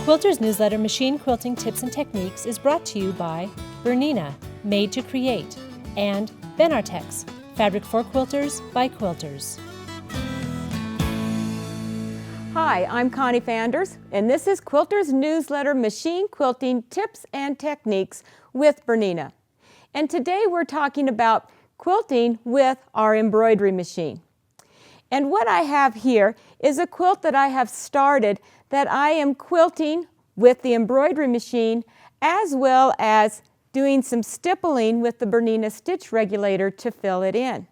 Quilter's newsletter, Machine Quilting Tips and Techniques, is brought to you by Bernina, Made to Create, and Benartex, Fabric for Quilters by Quilters. Hi, I'm Connie Fanders, and this is Quilter's newsletter, Machine Quilting Tips and Techniques with Bernina. And today we're talking about quilting with our embroidery machine. And what I have here is a quilt that I have started that I am quilting with the embroidery machine, as well as doing some stippling with the Bernina stitch regulator to fill it in.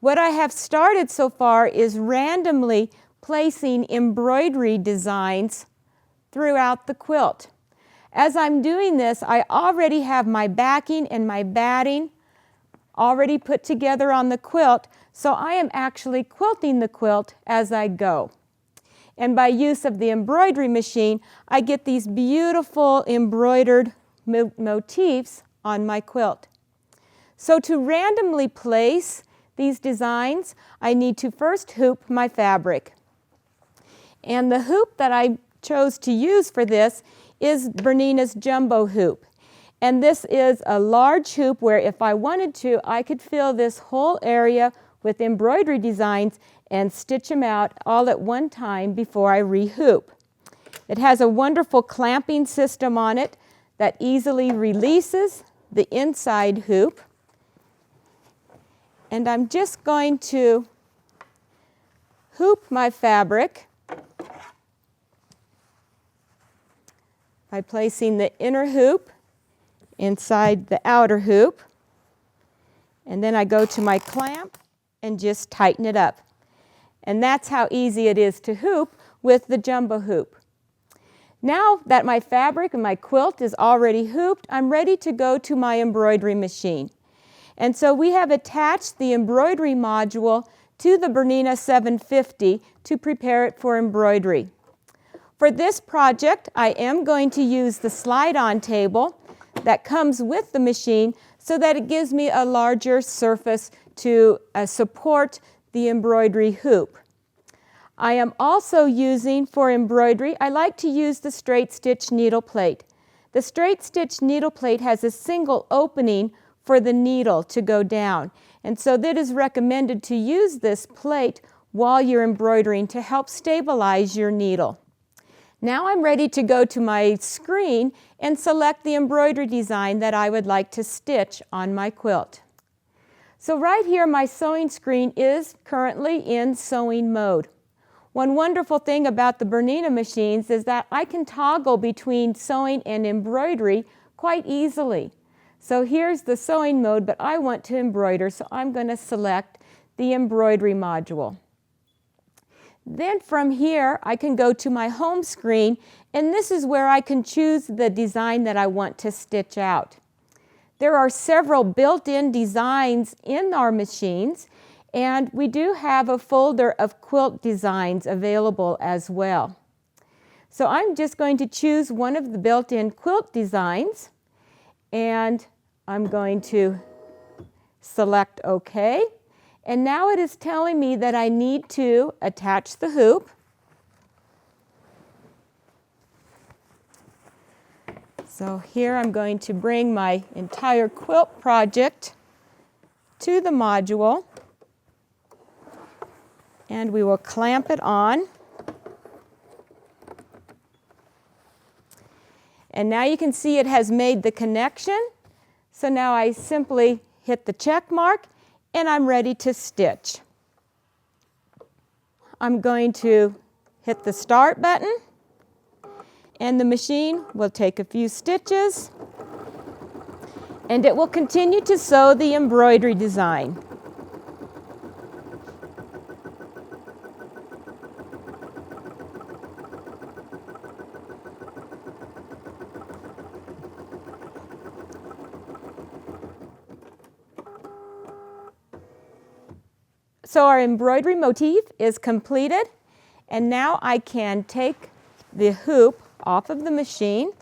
What I have started so far is randomly placing embroidery designs throughout the quilt. As I'm doing this, I already have my backing and my batting already put together on the quilt, so I am actually quilting the quilt as I go. And by use of the embroidery machine, I get these beautiful embroidered motifs on my quilt. So to randomly place these designs, I need to first hoop my fabric. And the hoop that I chose to use for this is Bernina's jumbo hoop. And this is a large hoop where if I wanted to, I could fill this whole area with embroidery designs and stitch them out all at one time before I re-hoop. It has a wonderful clamping system on it that easily releases the inside hoop. And I'm just going to hoop my fabric by placing the inner hoop inside the outer hoop, and then I go to my clamp and just tighten it up. And that's how easy it is to hoop with the jumbo hoop. Now that my fabric and my quilt is already hooped, I'm ready to go to my embroidery machine. And so we have attached the embroidery module to the Bernina 750 to prepare it for embroidery. For this project, I am going to use the slide-on table that comes with the machine so that it gives me a larger surface to support the embroidery hoop. I am also using, for embroidery, I like to use the straight stitch needle plate. The straight stitch needle plate has a single opening for the needle to go down, and so that is recommended to use this plate while you're embroidering to help stabilize your needle. Now I'm ready to go to my screen and select the embroidery design that I would like to stitch on my quilt. So right here my sewing screen is currently in sewing mode. One wonderful thing about the Bernina machines is that I can toggle between sewing and embroidery quite easily. So here's the sewing mode, but I want to embroider, so I'm going to select the embroidery module. Then from here, I can go to my home screen, and this is where I can choose the design that I want to stitch out. There are several built-in designs in our machines, and we do have a folder of quilt designs available as well. So I'm just going to choose one of the built-in quilt designs, and I'm going to select OK. And now it is telling me that I need to attach the hoop. So here I'm going to bring my entire quilt project to the module, and we will clamp it on. And now you can see it has made the connection. So now I simply hit the check mark, and I'm ready to stitch. I'm going to hit the start button, and the machine will take a few stitches, and it will continue to sew the embroidery design. So our embroidery motif is completed, and now I can take the hoop off of the machine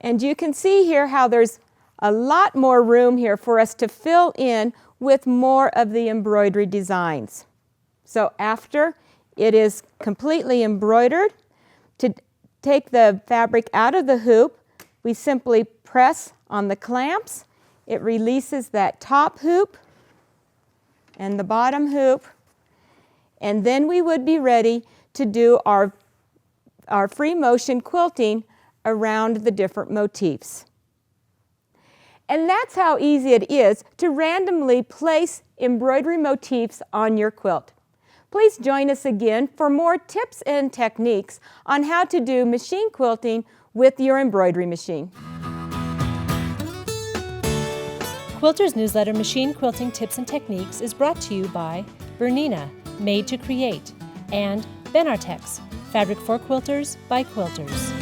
And you can see here how there's a lot more room here for us to fill in with more of the embroidery designs. So after it is completely embroidered, to take the fabric out of the hoop, we simply press on the clamps. It releases that top hoop and the bottom hoop, and then we would be ready to do our free motion quilting around the different motifs. And that's how easy it is to randomly place embroidery motifs on your quilt. Please join us again for more tips and techniques on how to do machine quilting with your embroidery machine. Quilter's newsletter, Machine Quilting Tips and Techniques, is brought to you by Bernina, Made to Create, and Benartex, Fabric for Quilters by Quilters.